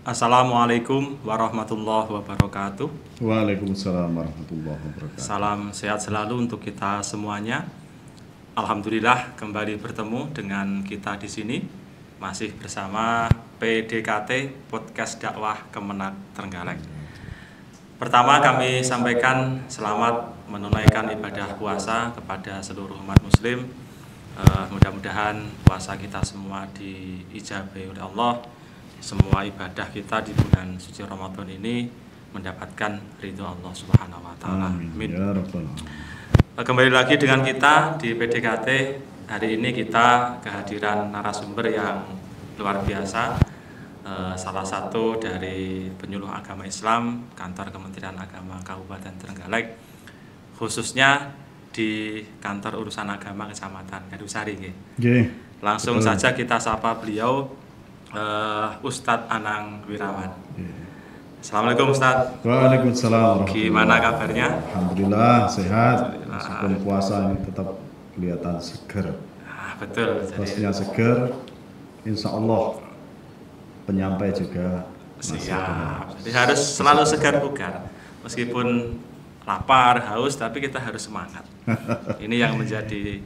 Assalamualaikum warahmatullahi wabarakatuh. Waalaikumsalam warahmatullahi wabarakatuh. Salam sehat selalu untuk kita semuanya. Alhamdulillah kembali bertemu dengan kita di sini masih bersama PDKT Podcast Dakwah Kemenak Trenggalek. Pertama kami sampaikan selamat menunaikan ibadah puasa kepada seluruh umat muslim. Mudah-mudahan puasa kita semua diijabahi oleh Allah. Semua ibadah kita di bulan suci Ramadan ini mendapatkan ridho Allah Subhanahu wa taala. Amin. Ya Rabbal alamin. Kembali lagi dengan kita di PDKT. Hari ini kita kehadiran narasumber yang luar biasa. Salah satu dari penyuluh agama Islam kantor Kementerian Agama Kabupaten Trenggalek, khususnya di kantor urusan agama Kecamatan Gadusari. Langsung saja kita sapa beliau, Ustadz Anang Wirawan. Assalamualaikum Ustadz. Waalaikumsalam. Gimana kabarnya? Alhamdulillah sehat. Meskipun puasa ini tetap kelihatan seger. Betul. Pastinya seger. Insya Allah penyampai juga siap. Jadi harus selalu segar bugar. Meskipun lapar, haus, tapi kita harus semangat. Ini yang menjadi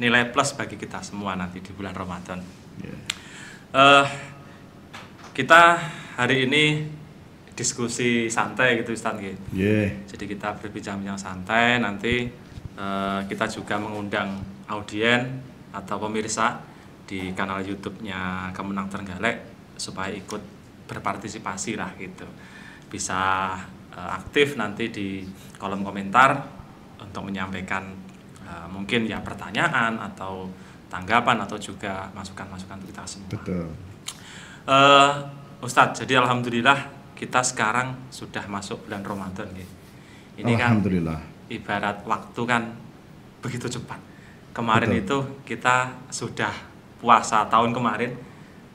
nilai plus bagi kita semua nanti di bulan Ramadan. Kita hari ini diskusi santai gitu Ustaz. Jadi kita berbincang-bincang santai. Nanti kita juga mengundang audien atau pemirsa di kanal YouTube-nya Kemenang Trenggalek supaya ikut berpartisipasi lah gitu. Bisa aktif nanti di kolom komentar untuk menyampaikan mungkin ya pertanyaan atau tanggapan atau juga masukan-masukan kita semua. Betul. Ustadz, jadi alhamdulillah kita sekarang sudah masuk bulan Ramadan gitu. Ini alhamdulillah. Kan ibarat waktu kan begitu cepat. Kemarin itu kita sudah puasa tahun kemarin,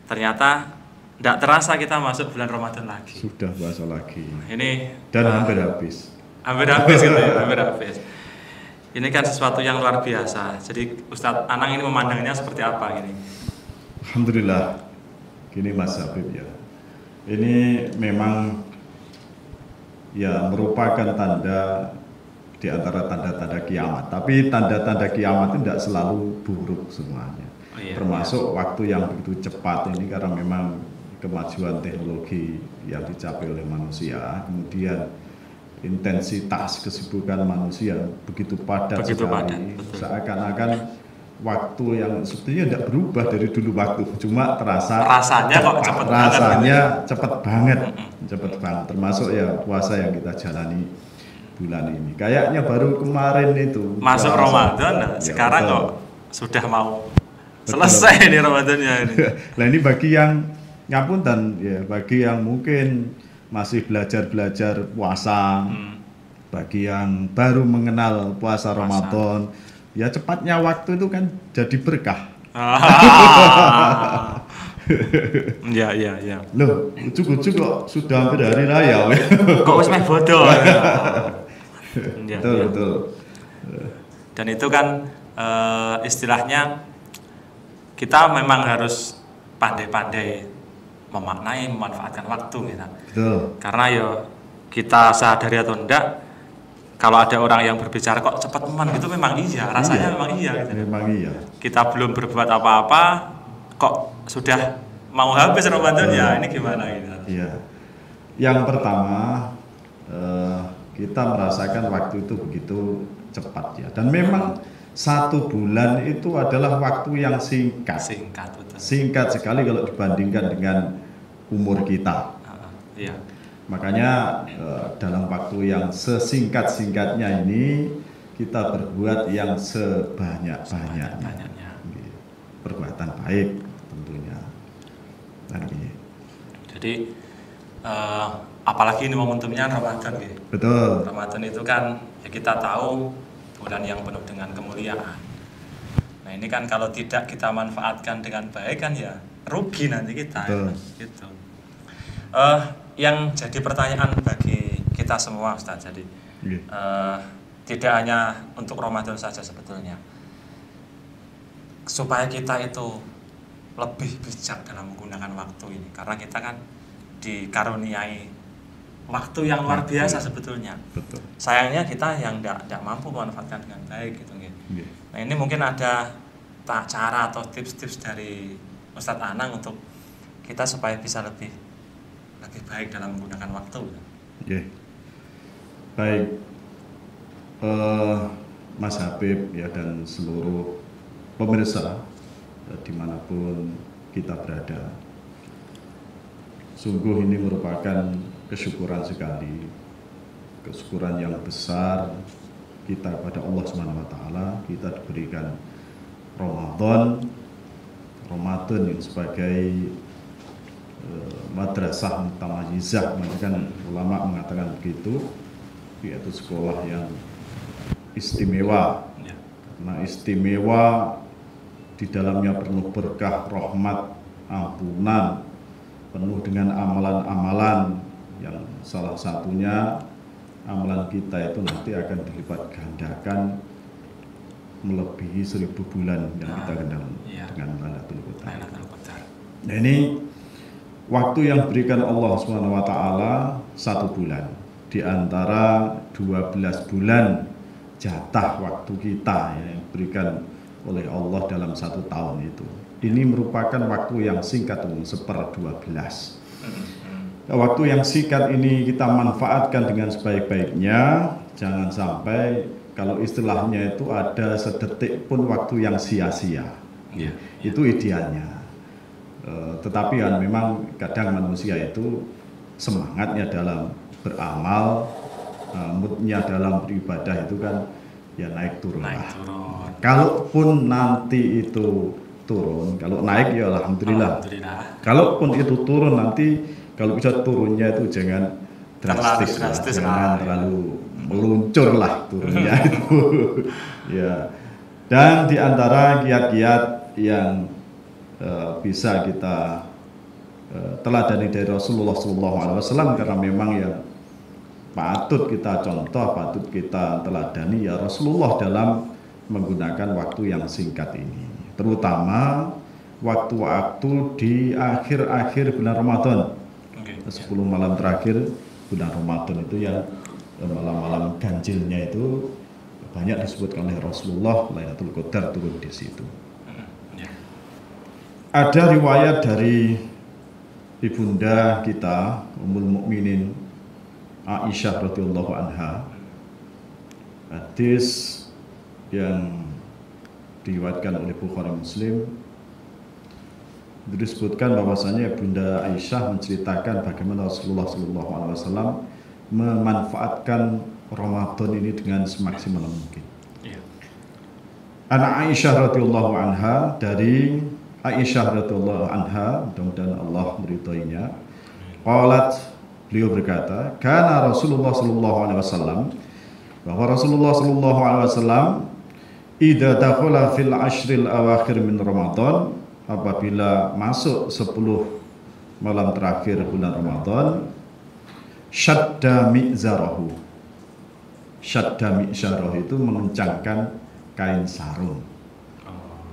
ternyata tidak terasa kita masuk bulan Ramadan lagi. Sudah puasa lagi. Ini dan hampir habis. Hampir habis gitu ya, hampir habis. Ini kan sesuatu yang luar biasa. Jadi Ustadz Anang ini memandangnya seperti apa ini? Alhamdulillah. Gini Mas Habib ya. Ini memang ya merupakan tanda di antara tanda-tanda kiamat. Tapi tanda-tanda kiamat itu tidak selalu buruk semuanya. Termasuk waktu yang begitu cepat ini karena memang kemajuan teknologi yang dicapai oleh manusia, kemudian intensitas kesibukan manusia begitu padat sekali, seakan-akan waktu yang sebetulnya tidak berubah dari dulu waktu, cuma rasanya cepat banget, termasuk ya puasa yang kita jalani bulan ini. Kayaknya baru kemarin itu masuk Ramadan, sekarang kok sudah mau selesai nih Ramadannya ini. Nah ini bagi yang ngapunten ya, bagi yang mungkin masih belajar puasa, bagi yang baru mengenal puasa Ramadan, ya cepatnya waktu itu kan jadi berkah. Iya. Loh, ujuk-ujuk kok sudah hampir hari raya. Kok wis meh bodoh. Betul. Dan itu kan istilahnya kita memang harus pandai-pandai memanfaatkan waktu gitu. Betul. Karena ya kita sadari atau enggak, kalau ada orang yang berbicara kok cepat teman gitu memang iya, rasanya memang iya gitu. Memang iya. Kita belum berbuat apa-apa kok sudah mau habis Ramadan ya, ini gimana gitu. Iya. Yang pertama kita merasakan waktu itu begitu cepat ya. Dan memang 1 bulan itu adalah waktu yang singkat. Betul. Singkat sekali kalau dibandingkan dengan umur kita. Iya. Makanya dalam waktu yang sesingkat-singkatnya ini kita berbuat yang sebanyak-banyaknya. Perbuatan baik tentunya. Jadi apalagi ini momentumnya Ramadan gitu. Betul. Ramadan itu kan ya kita tahu bulan yang penuh dengan kemuliaan. Nah ini kan kalau tidak kita manfaatkan dengan baik kan ya rugi nanti kita. Gitu. Yang jadi pertanyaan bagi kita semua Ustaz, jadi tidak hanya untuk Ramadan saja sebetulnya, supaya kita itu lebih bijak dalam menggunakan waktu ini, karena kita kan dikaruniai waktu yang luar biasa sebetulnya. Betul. Sayangnya kita yang tidak mampu memanfaatkan dengan baik gitu. Nah ini mungkin ada cara atau tips-tips dari Ustadz Anang untuk kita supaya bisa lebih baik dalam menggunakan waktu. Baik, Mas Habib ya dan seluruh pemirsa dimanapun kita berada. Sungguh ini merupakan kesyukuran sekali, kesyukuran yang besar kita kepada Allah Subhanahu wa taala. Kita diberikan Ramadan yang sebagai madrasah mutamayizah, kan ulama mengatakan begitu, yaitu sekolah yang istimewa. Karena istimewa di dalamnya penuh berkah, rahmat, ampunan, penuh dengan amalan-amalan yang salah satunya amalan kita itu nanti akan dilipat gandakan melebihi 1000 bulan yang kita kenal dengan Lailatul Qadar. Nah ini waktu yang diberikan Allah Subhanahu wa taala 1 bulan di antara 12 bulan jatah waktu kita yang diberikan oleh Allah dalam 1 tahun itu. Ini merupakan waktu yang singkat, 1/12. Nah, waktu yang singkat ini kita manfaatkan dengan sebaik-baiknya. Jangan sampai, kalau istilahnya itu ada sedetik pun waktu yang sia-sia. Itu idealnya. Tetapi kan memang kadang manusia itu semangatnya dalam beramal, moodnya dalam beribadah itu kan ya naik turun. Kalaupun nanti itu turun, kalau naik ya alhamdulillah. Kalaupun itu turun nanti, kalau bisa turunnya itu jangan drastis jangan terlalu meluncur lah turunnya itu. Ya. Dan di antara kiat-kiat yang bisa kita teladani dari Rasulullah SAW, karena memang yang patut kita contoh, patut kita teladani ya Rasulullah dalam menggunakan waktu yang singkat ini, terutama waktu-waktu di akhir-akhir bulan Ramadan. 10 malam terakhir bulan Ramadan itu yang malam-malam ganjilnya itu banyak disebutkan oleh Rasulullah, Lailatul Qadar turun di situ. Ada riwayat dari ibunda kita Ummul Mukminin Aisyah radhiyallahu anha, hadis yang diriwayatkan oleh Bukhari Muslim, disebutkan bahwasanya Bunda Aisyah menceritakan bagaimana Rasulullah SAW memanfaatkan Ramadan ini dengan semaksimal mungkin. Anak Aisyah radhiyallahu anha, dari Aisyah radhiyallahu anha, mudah-mudahan Allah meridhoinya, qalat, beliau berkata, kana Rasulullah SAW, bahwa Rasulullah SAW idza dakhala fil ashril awakhir min Ramadan, apabila masuk 10 malam terakhir bulan Ramadan, syadda mi'zarahu. Syadda mi'zarahu itu mengencangkan kain sarung.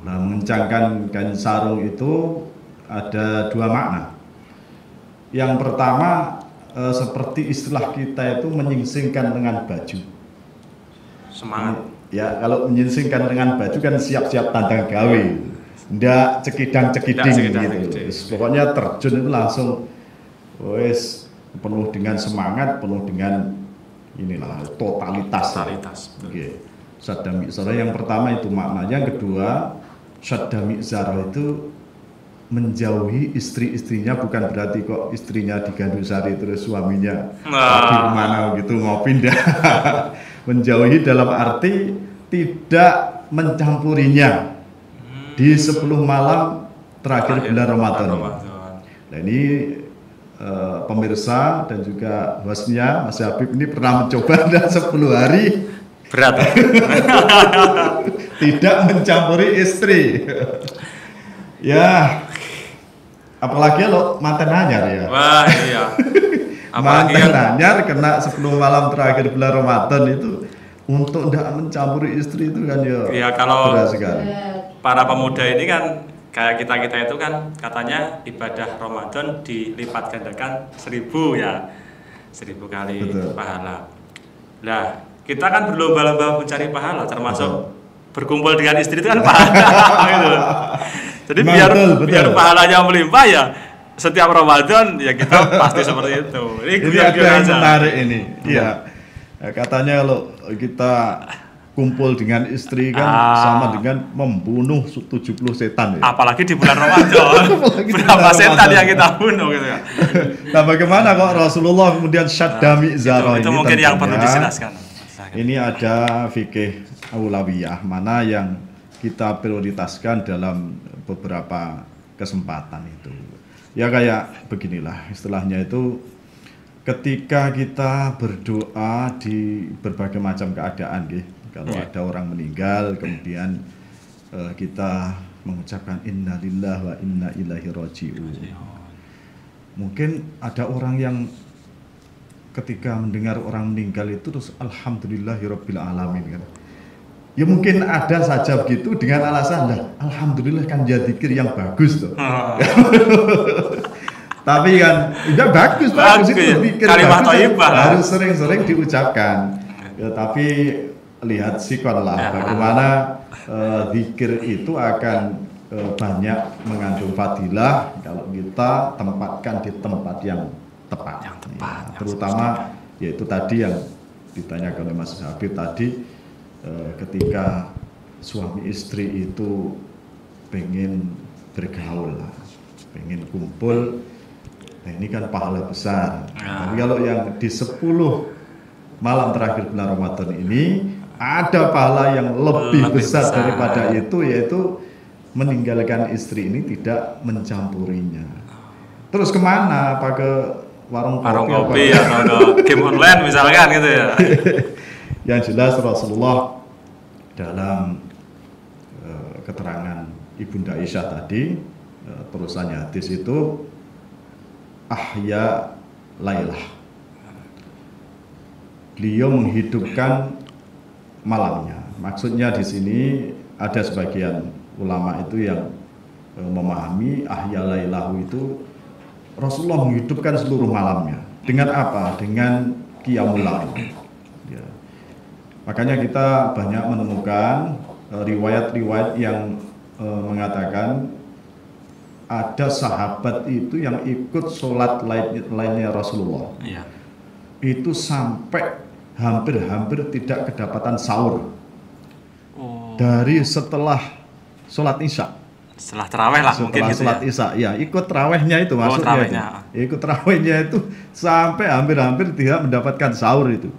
Nah, mengencangkan kain sarung itu ada 2 makna. Yang pertama, seperti istilah kita itu menyingsingkan dengan baju. Semangat. Ya, kalau menyingsingkan dengan baju kan siap-siap tandang gawe. Ndak cekidang-cekiding gitu. Pokoknya terjun itu langsung wes penuh dengan semangat, penuh dengan inilah totalitas. Oke. Syadda mi'zarah yang pertama itu makna. Yang kedua, syadda mi'zarah itu menjauhi istri-istrinya, bukan berarti kok istrinya di Gandusari terus suaminya lagi kemana gitu ngopi, ndak. Menjauhi dalam arti tidak mencampurinya di 10 malam terakhir bulan Ramadan. Nah ini pemirsa dan juga hostnya Mas Habib ini pernah mencoba dan 10 hari berat tidak mencampuri istri. Ya, apalagi lo mantan anyar ya. Wah iya. Mantan anyar kena 10 malam terakhir bulan Ramadan itu untuk tidak mencampuri istri itu kan ya. Iya, kalau para pemuda ini kan kayak kita itu kan katanya ibadah Ramadan dilipat gandakan 1000 ya, 1000 kali Betul. pahala. Nah, kita kan berlomba-lomba mencari pahala, termasuk berkumpul dengan istri itu kan pahala gitu. Jadi biar pahalanya melimpah ya setiap Ramadan ya kita pasti seperti itu. Ini ada yang menarik ini. Iya. Katanya kalau kita kumpul dengan istri kan sama dengan membunuh 70 setan ya. Apalagi di bulan Ramadan. Berapa setan yang kita bunuh gitu ya. Nah, bagaimana kok Rasulullah kemudian syaddami zaro ini? Itu mungkin yang perlu dijelaskan. Ini ada fikih aulawiyah mana yang kita prioritaskan dalam beberapa kesempatan itu. Ya kayak beginilah istilahnya itu, ketika kita berdoa di berbagai macam keadaan gitu. Kalau ada orang meninggal, kemudian kita mengucapkan Inna lillahi wa inna ilaihi raji'un. Mungkin ada orang yang ketika mendengar orang meninggal itu terus Alhamdulillahirabbil alamin kan. Ya mungkin ada saja begitu dengan alasan Alhamdulillah kan ya zikir yang bagus tuh. Tapi kan ya bagus itu zikir kalimat thayyibah harus sering-sering diucapkan. Ya, tapi lihat sikon lah bagaimana zikir itu akan banyak mengandung fadilah kalau kita tempatkan di tempat yang tepat, terutama yaitu tadi yang ditanyakan oleh Mas Habib tadi, ketika suami istri itu pengen bergaul, pengen kumpul, nah ini kan pahala besar. Tapi kalau yang di 10 malam terakhir bulan Ramadan ini ada pahala yang lebih besar daripada itu, yaitu meninggalkan istri ini tidak mencampurinya. Terus kemana? Apa ke warung kopi atau game online misalkan gitu ya. Yang jelas Rasulullah dalam keterangan Ibunda Aisyah tadi, terusannya hadis itu ahya lailah. Beliau menghidupkan malamnya. Maksudnya di sini ada sebagian ulama itu yang memahami ahya lailahu itu Rasulullah menghidupkan seluruh malamnya. Dengan apa? Dengan qiyamul lail. Ya. Makanya kita banyak menemukan riwayat-riwayat yang mengatakan ada sahabat itu yang ikut sholat lainnya Rasulullah. Iya. Itu sampai hampir tidak kedapatan sahur dari setelah sholat isya. Setelah terawih lah mungkin gitu sholat ya. isya, ya ikut terawihnya itu maksudnya. Ikut terawihnya itu sampai hampir tidak mendapatkan sahur itu.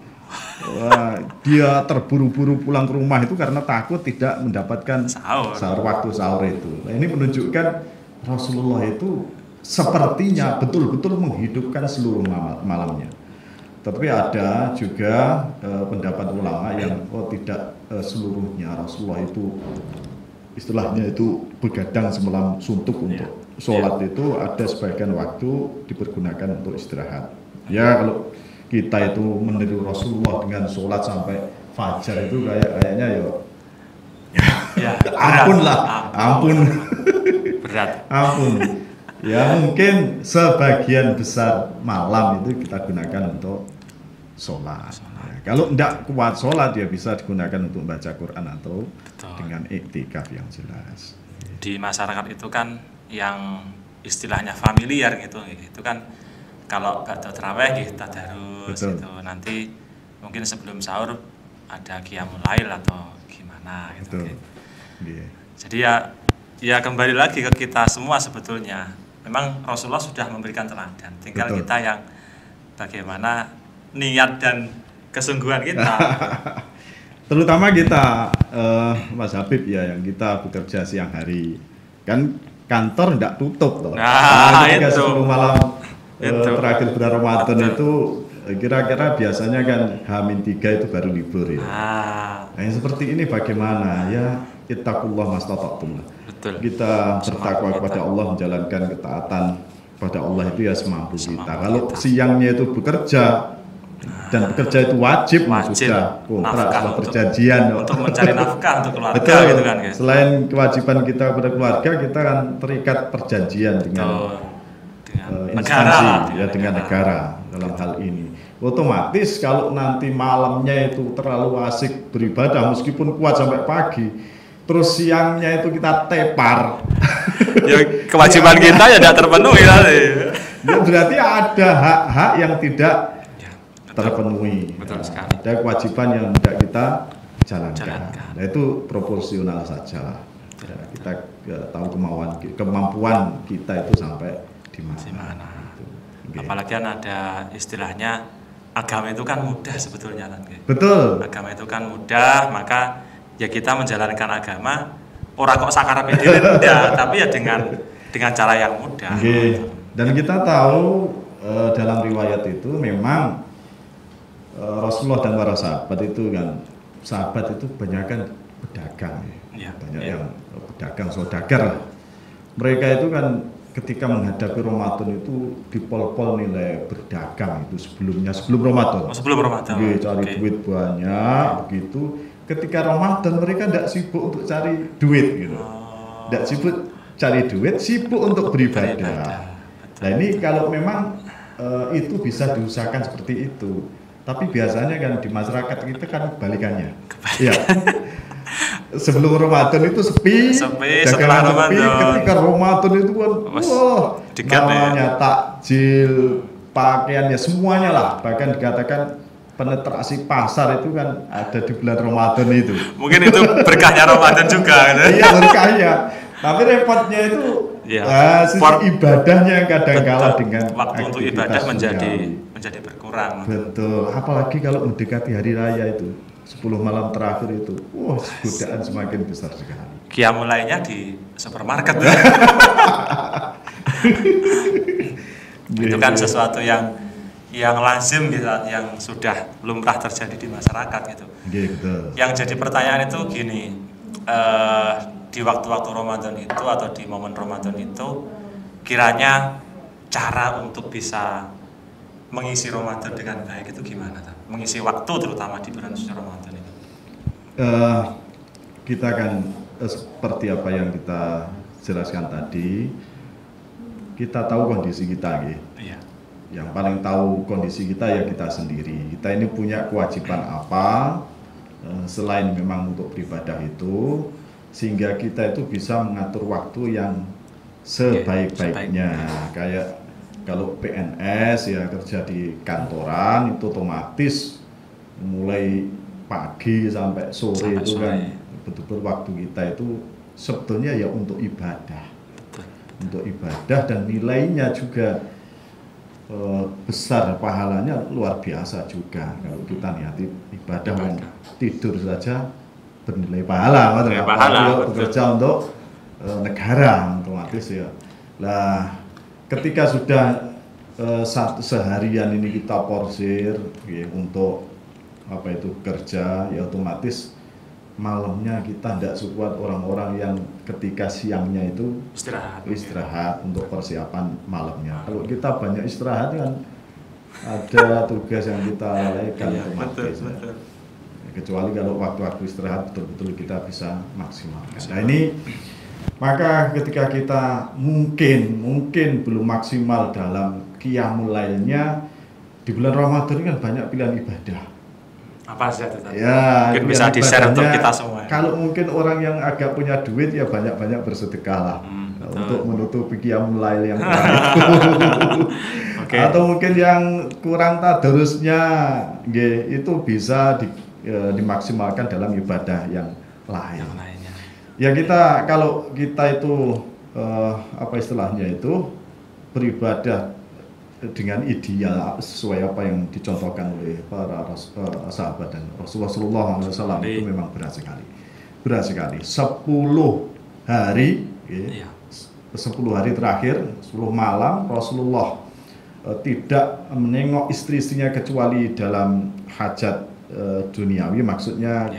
Wah, dia terburu-buru pulang ke rumah itu karena takut tidak mendapatkan sahur waktu sahur itu. Nah, ini menunjukkan Rasulullah itu sepertinya betul-betul menghidupkan seluruh malamnya. Tapi ada juga pendapat ulama yang tidak seluruhnya Rasulullah itu istilahnya itu begadang semalam suntuk untuk sholat, itu ada sebagian waktu dipergunakan untuk istirahat. Ya kalau kita itu meniru Rasulullah dengan sholat sampai fajar itu kayaknya ampun berat. Ampun. Ya mungkin sebagian besar malam itu kita gunakan untuk sholat. Ya, kalau tidak kuat sholat ya bisa digunakan untuk baca Quran atau dengan iktikaf yang jelas. Di masyarakat itu kan yang istilahnya familiar gitu, itu kan kalau ba'da tarawih gitu tadarus gitu, nanti mungkin sebelum sahur ada qiyamul lail atau gimana gitu. Yeah. Jadi ya kembali lagi ke kita semua sebetulnya. Memang Rasulullah sudah memberikan teladan, tinggal kita yang bagaimana niat dan kesungguhan kita. Terutama kita Mas Habib ya, yang kita bekerja siang hari kan kantor tidak tutup toh. Ketika 10 malam terakhir bulan Ramadan itu kira-kira biasanya kan H-3 itu baru libur ya. Nah, yang seperti ini bagaimana ya, ittaqullah mastata'tum. Kita bertakwa kepada Allah, menjalankan ketaatan pada Allah itu ya semampu kita. Kalau siangnya itu bekerja Dan bekerja itu wajib. Sudah kontrak, sudah perjanjian untuk mencari nafkah untuk keluarga. Betul. Gitu kan, guys. Selain kewajiban kita kepada keluarga, kita kan terikat perjanjian dengan instansi, dengan negara dalam hal ini. Otomatis kalau nanti malamnya itu terlalu asik beribadah meskipun kuat sampai pagi, terus siangnya itu kita tepar, ya kewajiban kita ya tidak terpenuhi tadi. Ya berarti ada hak-hak yang tidak terpenuhi. Betul sekali. Ada kewajiban yang tidak kita jalankan. Nah, itu proporsional saja. Ya, kita tahu kemampuan kita itu sampai di mana. Gitu. Apalagi kan ada istilahnya agama itu kan mudah sebetulnya kan. Betul. Agama itu kan mudah, maka ya kita menjalankan agama orang kok sakarap itu ya, tapi ya dengan cara yang mudah. Dan kita tahu dalam riwayat itu memang Rasulullah dan para sahabat itu kan, sahabat itu banyak kan pedagang, banyak yang pedagang saudagar. Mereka itu kan ketika menghadapi Ramadan itu dipol-pol nilai berdagang itu sebelum Ramadan. Sebelum Ramadan. Cari duit banyak begitu. Ketika Ramadan mereka tidak sibuk untuk cari duit gitu. Tidak sibuk cari duit, sibuk untuk beribadah. Nah ini kalau memang itu bisa diusahakan seperti itu. Tapi biasanya kan di masyarakat kita kan kebalikannya. Ya. Sebelum Ramadan itu sepi, setelah Ramadan. Ketika Ramadan itu kan, namanya takjil, pakaiannya semuanya lah. Bahkan dikatakan penetrasi pasar itu kan ada di bulan Ramadan itu. Mungkin itu berkahnya Ramadan juga. Iya berkahnya. Tapi repotnya itu sisi ibadahnya kadang kalah dengan waktu untuk ibadah menjadi berkurang. Betul. Apalagi kalau mendekati hari raya itu. 10 malam terakhir itu, godaan semakin besar sekali. Qiyamul lainnya di supermarket. Itu kan sesuatu yang lazim gitu, yang sudah lumrah terjadi di masyarakat gitu. Betul. Yang jadi pertanyaan itu gini, di waktu-waktu Ramadan itu atau di momen Ramadan itu, kiranya cara untuk bisa mengisi Ramadan dengan baik itu gimana? Mengisi waktu terutama di bulan suci Ramadan itu. Kita kan seperti apa yang kita jelaskan tadi, kita tahu kondisi kita, Iya. Yang paling tahu kondisi kita ya kita sendiri. Kita ini punya kewajiban apa selain memang untuk beribadah itu, sehingga kita itu bisa mengatur waktu yang sebaik-baiknya. Kayak kalau PNS ya kerja di kantoran itu otomatis mulai pagi sampai sore itu kan betul-betul waktu kita itu sebetulnya ya untuk ibadah. Untuk ibadah dan nilainya juga besar, pahalanya luar biasa juga. Kalau kita niati ibadah tidur saja bernilai pahala, bekerja untuk negara otomatis ya. Lah ketika sudah seharian ini kita porsir untuk apa itu kerja, ya otomatis malamnya kita tidak sekuat orang-orang yang ketika siangnya itu istirahat untuk persiapan malamnya. Kalau kita banyak istirahat kan ada tugas yang kita lalaikan otomatis. Betul. Kecuali kalau waktu-waktu istirahat betul-betul kita bisa maksimalkan. Nah ini maka ketika kita mungkin belum maksimal dalam qiyamul lailnya, di bulan Ramadan kan banyak pilihan ibadah. Apa saja itu? Ya, mungkin bisa di-share untuk kita semua. Kalau mungkin orang yang agak punya duit ya banyak-banyak bersedekah lah untuk menutupi qiyamul lail yang kurang. Atau mungkin yang kurang tadarusnya, itu bisa dimaksimalkan dalam ibadah yang lain. Ya kita kalau kita itu apa istilahnya itu beribadah dengan ideal sesuai apa yang dicontohkan oleh para sahabat dan Rasulullah SAW itu memang berat sekali. 10 hari, 10 hari terakhir, 10 malam Rasulullah tidak menengok istri-istrinya kecuali dalam hajat duniawi, maksudnya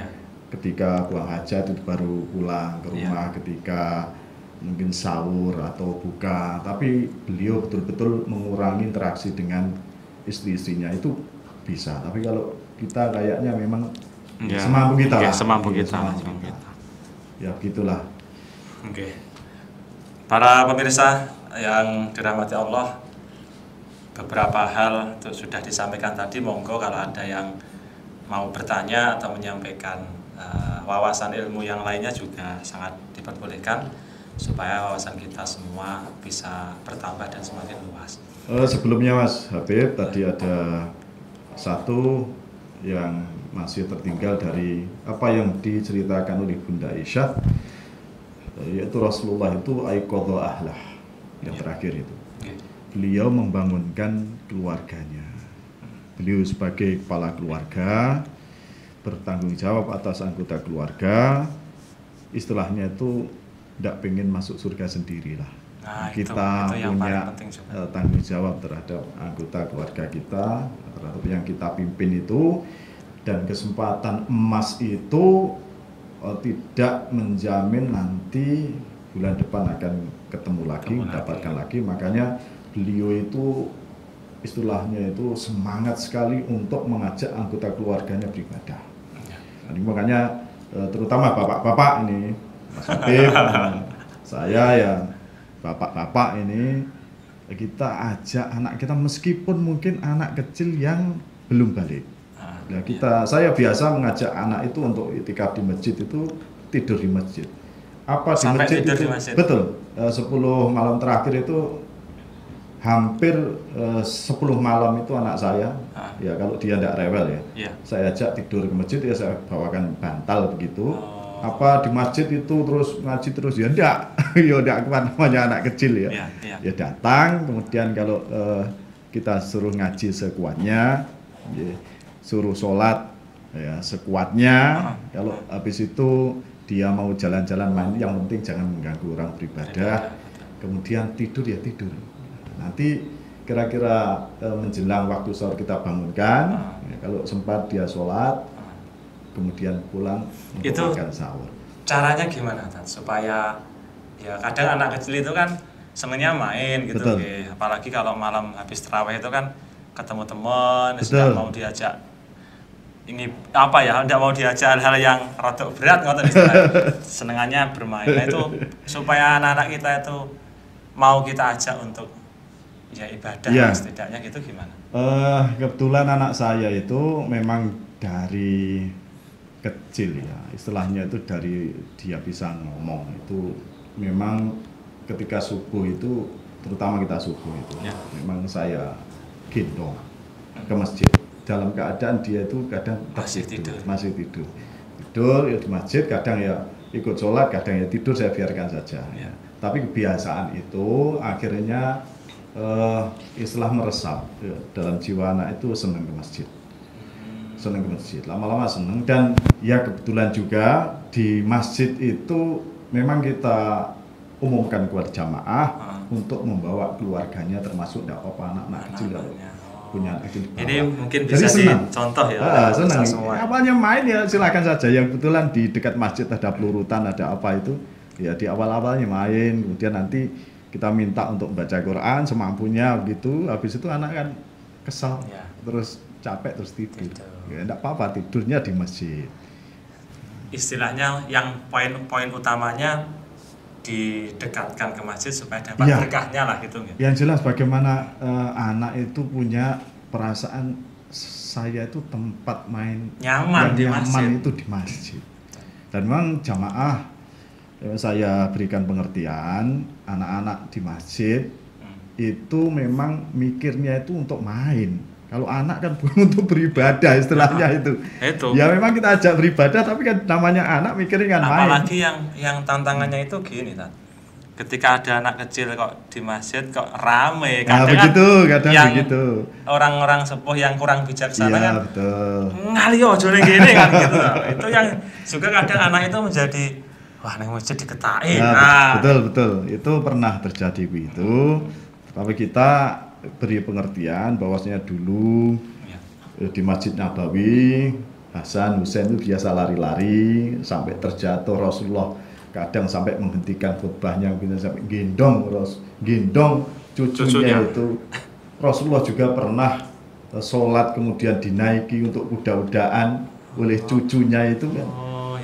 ketika buang hajat itu baru pulang ke rumah, ketika mungkin sahur atau buka, tapi beliau betul-betul mengurangi interaksi dengan istri-istrinya itu bisa. Tapi kalau kita kayaknya memang Ya. semampu kita Oke, lah. semampu Iya, kita. Ya begitulah. Oke. Para pemirsa yang dirahmati Allah, beberapa hal itu sudah disampaikan tadi. Monggo kalau ada yang mau bertanya atau menyampaikan wawasan ilmu yang lainnya juga sangat diperbolehkan supaya wawasan kita semua bisa bertambah dan semakin luas. Sebelumnya Mas Habib, tadi ada satu yang masih tertinggal dari apa yang diceritakan oleh Bunda Aisyah, yaitu Rasulullah itu aiqadha ahlah, yang terakhir itu. Beliau membangunkan keluarganya. Beliau sebagai kepala keluarga bertanggung jawab atas anggota keluarga. Istilahnya itu tidak pengen masuk surga sendirilah. Nah, kita itu yang punya paling penting juga. tanggung jawab terhadap anggota keluarga kita, terhadap yang kita pimpin itu, dan kesempatan emas itu tidak menjamin nanti bulan depan akan ketemu lagi, mendapatkan lagi. Makanya beliau itu istilahnya itu semangat sekali untuk mengajak anggota keluarganya beribadah. Nah, makanya terutama bapak-bapak ini, Mas Habib, saya ya bapak-bapak ini, kita ajak anak kita meskipun mungkin anak kecil yang belum balik. Nah, saya biasa mengajak anak itu untuk itikaf di masjid itu tidur di masjid. Apa di Sampai masjid tidur itu? Di masjid. Betul. 10 malam terakhir itu hampir 10 malam itu anak saya, ya kalau dia tidak rewel ya, saya ajak tidur ke masjid, ya saya bawakan bantal begitu. Apa di masjid itu terus ngaji terus ya enggak, ya enggak, namanya anak kecil ya. Ya datang, kemudian kalau kita suruh ngaji sekuatnya, ya, suruh sholat ya sekuatnya. Kalau habis itu dia mau jalan-jalan main, yang penting jangan mengganggu orang beribadah. Kemudian tidur ya tidur. Nanti kira-kira menjelang waktu sahur kita bangunkan. Ya, kalau sempat dia sholat, kemudian pulang untuk itu makan sahur. Caranya gimana, Tan? Supaya ya kadang anak kecil itu kan senangnya main gitu, apalagi kalau malam habis tarawih itu kan ketemu teman, sudah mau diajak ini apa ya, tidak mau diajak hal-hal yang rada berat, ngoten senengannya bermain. Nah, itu supaya anak-anak kita itu mau kita ajak untuk ya ibadah ya, setidaknya gitu gimana? Kebetulan anak saya itu memang dari kecil ya, istilahnya itu dari dia bisa ngomong itu memang ketika subuh itu, terutama kita subuh itu memang saya gendong ke masjid dalam keadaan dia itu kadang masih tidur ya di masjid, kadang ya ikut sholat, kadang ya tidur, saya biarkan saja ya. Tapi kebiasaan itu akhirnya istilah meresap ya, dalam jiwa anak itu senang ke masjid. Lama-lama senang, dan ya kebetulan juga di masjid itu memang kita umumkan kepada jamaah untuk membawa keluarganya, termasuk tidak apa-apa anak-anak kecil punya anak kecil. Ini mungkin bisa dicontoh ya. Senang. Awalnya main ya silakan saja. Yang kebetulan di dekat masjid ada pelurutan, ada apa itu, ya di awal-awalnya main, kemudian nanti kita minta untuk membaca Quran semampunya begitu. Habis itu anak kan kesal, terus capek terus tidur. Ya enggak apa-apa, tidurnya di masjid. Istilahnya yang poin-poin utamanya didekatkan ke masjid supaya dapat berkahnya lah gitu. Yang jelas bagaimana anak itu punya perasaan saya itu tempat main nyaman itu di masjid. Dan memang jamaah saya berikan pengertian, anak-anak di masjid itu memang mikirnya itu untuk main. Kalau anak kan bukan untuk beribadah istilahnya itu. Ya memang kita ajak beribadah, tapi kan namanya anak mikirnya kan main. Apalagi yang tantangannya itu gini, Tan. Ketika ada anak kecil kok di masjid kok rame, kadang begitu. Orang-orang sepuh yang kurang bijaksana kan. Ngalio jone gini kan gitu. Itu yang juga kadang anak itu menjadi wah ning masjid diketain. Betul. Itu pernah terjadi begitu. Tapi kita beri pengertian bahwasanya dulu di Masjid Nabawi Hasan Husain itu biasa lari-lari sampai terjatuh, Rasulullah kadang sampai menghentikan khutbahnya, sampai gendong cucunya itu. Rasulullah juga pernah sholat kemudian dinaiki untuk kuda-kudaan oleh cucunya itu kan.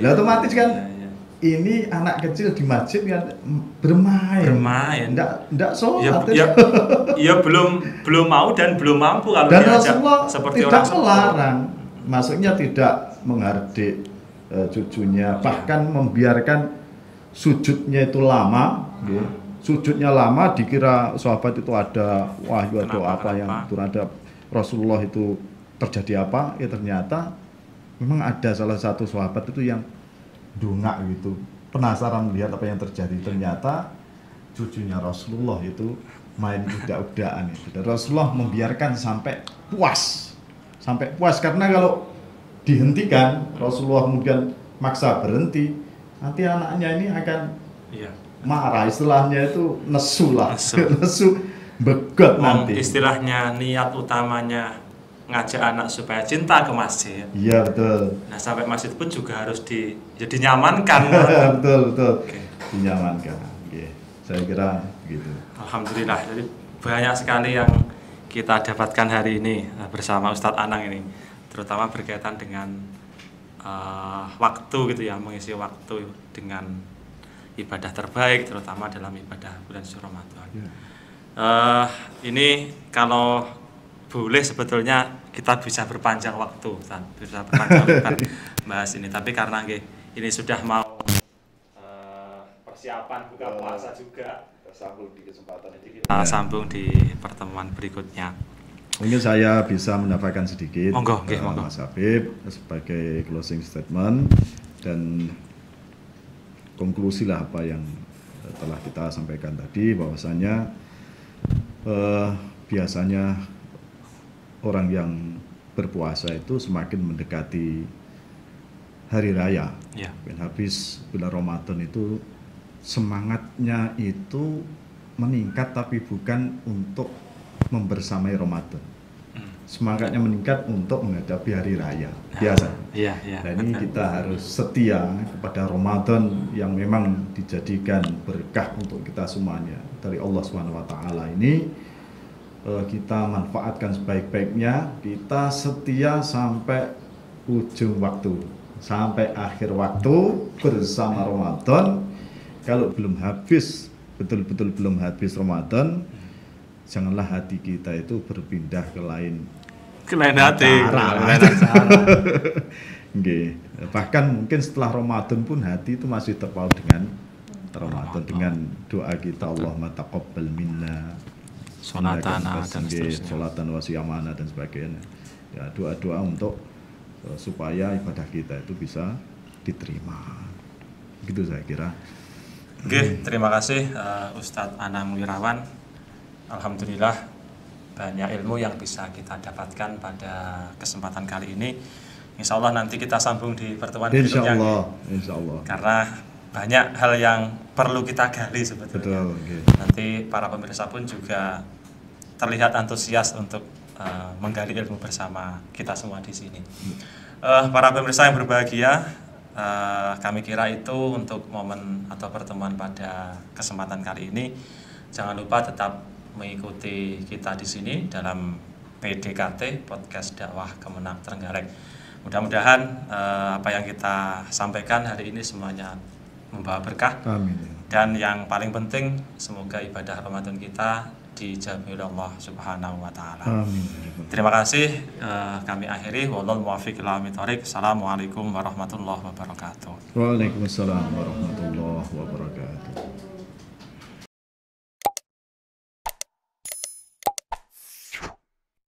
Lah otomatis kan ini anak kecil di masjid kan bermain. Enggak sholat. Ya belum mau dan belum mampu kalau dan diajak Rasulullah seperti tidak orang melarang. Maksudnya tidak menghardik cucunya, bahkan membiarkan sujudnya itu lama. Sujudnya lama dikira sahabat itu ada wahyu atau apa yang terhadap Rasulullah itu terjadi apa, ya ternyata memang ada salah satu sahabat itu yang dongak gitu, penasaran melihat apa yang terjadi. Ternyata cucunya Rasulullah itu main kuda-kudaan itu, dan Rasulullah membiarkan sampai puas karena kalau dihentikan Rasulullah kemudian maksa berhenti, nanti anaknya ini akan marah, istilahnya itu nesu begot nanti. Istilahnya niat utamanya ngajak anak supaya cinta ke masjid. Iya betul. Nah sampai masjid pun juga harus dinyamankan. betul. Okay. Dinyamankan. Okay. Saya kira begitu. Alhamdulillah. Jadi banyak sekali yang kita dapatkan hari ini bersama Ustadz Anang ini, terutama berkaitan dengan waktu gitu ya, mengisi waktu dengan ibadah terbaik, terutama dalam ibadah bulan suci Ramadan. Ini kalau boleh sebetulnya kita bisa berpanjang waktu, bisa berpanjang bahas ini. Tapi karena ini sudah mau persiapan buka puasa juga, sambung di kesempatan ini. Kita sambung di pertemuan berikutnya. Mungkin saya bisa menambahkan sedikit, monggo. Mas Habib, sebagai closing statement dan konklusi lah apa yang telah kita sampaikan tadi, bahwasanya biasanya orang yang berpuasa itu semakin mendekati hari raya. Dan habis bulan Ramadan itu semangatnya itu meningkat, tapi bukan untuk membersamai Ramadan. Semangatnya meningkat untuk menghadapi hari raya biasa. Dan ini kita harus setia kepada Ramadan yang memang dijadikan berkah untuk kita semuanya dari Allah SWT ini. Kita manfaatkan sebaik-baiknya, kita setia sampai ujung waktu, sampai akhir waktu bersama Ramadan. Kalau belum habis, betul-betul belum habis Ramadan, janganlah hati kita itu berpindah ke lain hati. Bahkan mungkin setelah Ramadan pun hati itu masih terpaut dengan Ramadan, dengan doa kita, Allahumma taqabbal minna sholatana dan seterusnya, sholatan wasiyamana dan sebagainya. Ya, doa-doa untuk supaya ibadah kita itu bisa diterima. Gitu saya kira. Terima kasih Ustadz Anang Wirawan. Alhamdulillah banyak ilmu yang bisa kita dapatkan pada kesempatan kali ini. Insya Allah nanti kita sambung di pertemuan berikutnya. Insya Allah. Karena banyak hal yang perlu kita gali sebetulnya. Nanti para pemirsa pun juga terlihat antusias untuk menggali ilmu bersama kita semua di sini. Para pemirsa yang berbahagia, kami kira itu untuk momen atau pertemuan pada kesempatan kali ini. Jangan lupa tetap mengikuti kita di sini dalam PDKT Podcast Dakwah Kemenang Trenggalek. Mudah-mudahan apa yang kita sampaikan hari ini semuanya membawa berkah. Amin. Dan yang paling penting, semoga ibadah Ramadan kita dijamin Allah Subhanahu wa taala. Amin. Terima kasih, kami akhiri. Wallahul muwaffiq ila aqwamit thoriq. Assalamualaikum warahmatullahi wabarakatuh. Waalaikumsalam warahmatullahi wabarakatuh.